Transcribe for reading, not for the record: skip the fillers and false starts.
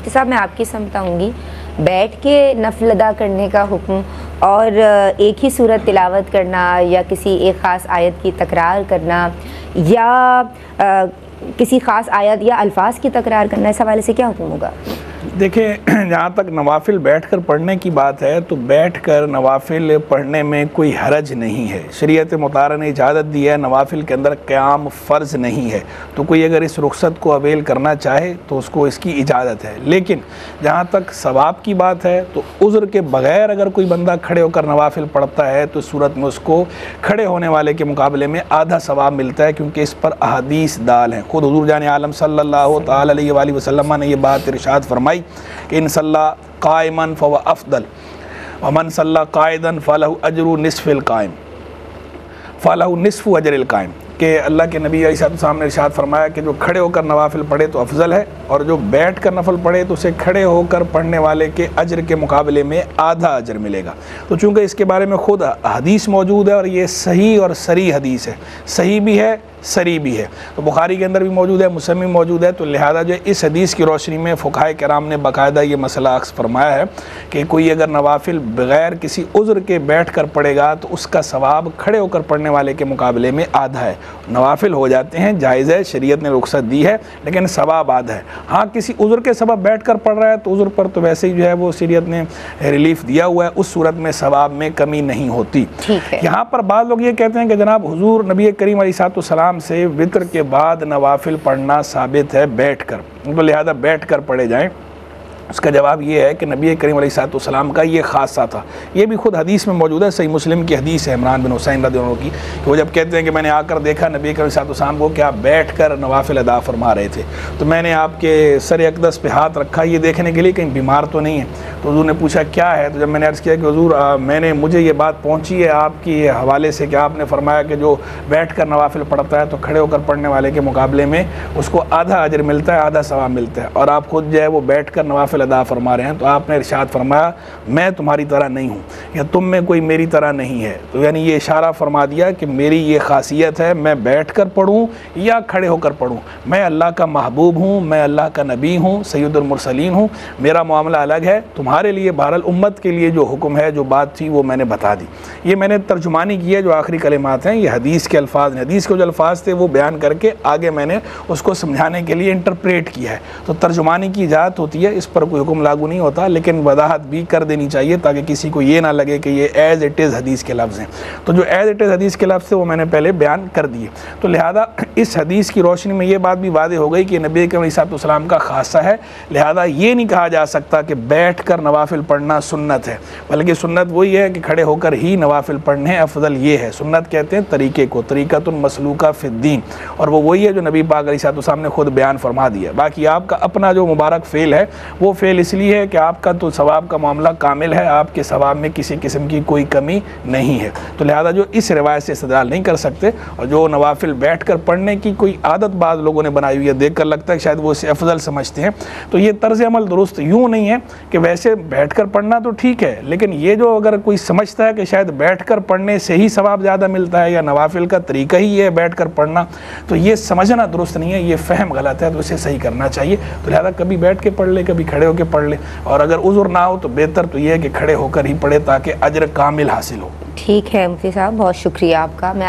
صاحب میں آپ کی سمجھتا ہوں گی، بیٹھ کے نفل ادا کرنے کا حکم اور ایک ہی صورت تلاوت کرنا یا کسی ایک خاص آیت کی تکرار کرنا یا کسی خاص آیت یا الفاظ کی تکرار کرنا، اس حوالے سے کیا حکم ہوگا؟ دیکھیں، جہاں تک نوافل بیٹھ کر پڑھنے کی بات ہے تو بیٹھ کر نوافل پڑھنے میں کوئی حرج نہیں ہے۔ شریعت مطہرہ نے اجازت دی ہے، نوافل کے اندر قیام فرض نہیں ہے، تو کوئی اگر اس رخصت کو اویل کرنا چاہے تو اس کو اس کی اجازت ہے۔ لیکن جہاں تک ثواب کی بات ہے تو عذر کے بغیر اگر کوئی بندہ کھڑے ہو کر نوافل پڑھتا ہے تو صورت میں اس کو کھڑے ہونے والے کے مقابلے میں آدھا ثواب ملتا ہے، کیونکہ اس پر احادیث دال ہیں۔ خود حضور جان عالم صلی اللہ تعالی علیہ وآلہ وسلم نے یہ بات ارشاد فرمائی کہ ان صلی قائما فهو افضل ومن صلی قائدا فلہ اجر نصف القائم فلہ نصف اجر القائم، کہ اللہ کے نبی علیہ السلام نے ارشاد فرمایا کہ جو کھڑے ہو کر نوافل پڑھے تو افضل ہے، اور جو بیٹھ کر نفل پڑھے تو اسے کھڑے ہو کر پڑھنے والے کے اجر کے مقابلے میں آدھا اجر ملے گا۔ تو چونکہ اس کے بارے میں خود حدیث موجود ہے اور یہ صحیح اور صریح حدیث ہے، صحیح بھی ہے صریح بھی ہے، تو بخاری کے اندر بھی موجود ہے، مسلم میں موجود ہے، تو لہذا جو اس حدیث کی روشنی میں فقہائے کرام نے باقاعدہ یہ مسئلہ عکس فرمایا ہے کہ کوئی اگر نوافل بغیر کسی عذر کے بیٹھ کر پڑھے گا تو اس کا ثواب کھڑے ہو کر پڑھنے والے کے مقابلے میں آدھا ہے۔ نوافل ہو جاتے ہیں، جائز ہے، شریعت نے رخصت دی ہے، لیکن ثواب آدھا ہے۔ ہاں کسی عذر کے سبب بیٹھ کر پڑھ رہا ہے تو عذر پر تو ویسے ہی جو ہے وہ شریعت نے ریلیف دیا ہوا ہے، اس صورت میں ثواب میں کمی نہیں ہوتی۔ یہاں پر بعض لوگ یہ کہتے ہیں کہ جناب حضور نبی کریم علیہ السلام سے وطر کے بعد نوافل پڑھنا ثابت ہے بیٹھ کر، تو لہذا بیٹھ کر پڑھے جائیں۔ اس کا جواب یہ ہے کہ نبی کریم علیہ السلام کا یہ خاصہ تھا، یہ بھی خود حدیث میں موجود ہے، صحیح مسلم کی حدیث ہے عمران بن حسین رضی اللہ عنہ کی، کہ وہ جب کہتے ہیں کہ میں نے آ کر دیکھا نبی کریم علیہ السلام کو کہ آپ بیٹھ کر نوافل ادا فرما رہے تھے، تو میں نے آپ کے سر اقدس پہ ہاتھ رکھا یہ دیکھنے کے لیے کہیں بیمار تو نہیں ہے، تو حضور نے پوچھا کیا ہے، تو جب میں نے عرض کیا کہ حضور مجھے یہ بات پہنچی ہے آپ کی حوالے سے کہ آپ نے فرمایا کہ جو بیٹھ کر نوافل پڑھتا ہے تو کھڑے ہو کر پڑھنے والے کے مقابلے میں اس کو آدھا اجر ملتا ہے، آدھا ثواب ملتا ہے، اور آپ خود جو ہے وہ بیٹھ کر نوافل ادا فرما رہے ہیں، تو آپ نے ارشاد فرمایا میں تمہاری طرح نہیں ہوں یا تم میں کوئی میری طرح نہیں ہے، تو یعنی یہ اشارہ فرما دیا کہ میری یہ خاصیت ہے، میں بیٹھ کر پڑھوں یا کھڑے ہو کر پڑھوں، میں اللہ کا محبوب ہوں، میں اللہ کا نبی ہوں، سید المرسلین ہوں، میرا معاملہ الگ ہے، تمہارے لیے بہرحال امت کے لیے جو حکم ہے جو بات تھی وہ میں نے بتا دی۔ یہ میں نے ترجمانی کی ہے، جو آخری کلمات ہیں یہ حدیث کے الفاظ ہیں، حدیث کے جو الفاظ تھے وہ بیان کر کے آگے میں نے اس کو سمجھانے کے لیے انٹرپریٹ کیا ہے، تو ترجمانی کی اجازت ہوتی ہے، اس پر کوئی حکم لاگو نہیں ہوتا، لیکن وضاحت بھی کر دینی چاہیے تاکہ کسی کو یہ نہ لگے کہ یہ ایز اٹ از حدیث کے لفظ ہیں، تو جو ایز اٹ از حدیث کے لفظ تھے وہ میں نے پہلے بیان کر دیے۔ تو لہذا اس حدیث کی روشنی میں یہ بات بھی واضح ہو گئی کہ نبی کریم علیہ السلام کا خاصہ ہے، لہذا یہ نہیں کہا جا سکتا کہ بیٹھ کر نوافل پڑھنا سنت ہے، بلکہ سنت وہی ہے کہ کھڑے ہو کر ہی نوافل پڑھنے، افضل یہ ہے۔ سنت کہتے ہیں طریقے کو، طریقۃ مسلوکہ فی الدین، اور وہ وہی ہے جو نبی پاک علیہ السلام نے خود بیان فرما دیا۔ باقی آپ کا اپنا جو مبارک فعل ہے وہ فعل اس لیے ہے کہ آپ کا تو ثواب کا معاملہ کامل ہے، آپ کے ثواب میں کسی قسم کی کوئی کمی نہیں ہے، تو لہذا جو اس روایت سے استدلال نہیں کر سکتے، اور جو نوافل بیٹھ کر پڑھنے کی کوئی عادت بعض لوگوں نے بنائی ہوئی ہے، دیکھ کر لگتا ہے کہ شاید وہ اسے افضل سمجھتے ہیں، تو یہ طرز عمل درست یوں نہیں ہے کہ ویسے بیٹھ کر پڑھنا تو ٹھیک ہے، لیکن یہ جو اگر کوئی سمجھتا ہے کہ شاید بیٹھ کر پڑھنے سے ہی ثواب زیادہ ملتا ہے یا نوافل کا طریقہ ہی یہ ہے بیٹھ کر پڑھنا، تو یہ سمجھنا درست نہیں ہے، یہ فہم غلط ہے، تو اسے صحیح کرنا چاہیے۔ تو لہذا کبھی بیٹھ کے پڑھ لے، کبھی کھڑے ہو کے پڑھ لے، اور اگر عذر نہ ہو تو بہتر تو یہ ہے کہ کھڑے ہو کر ہی پڑھے تاکہ اجر کامل حاصل ہو۔ ٹھیک ہے مفتی صاحب، بہت شکریہ آپ کا۔ میں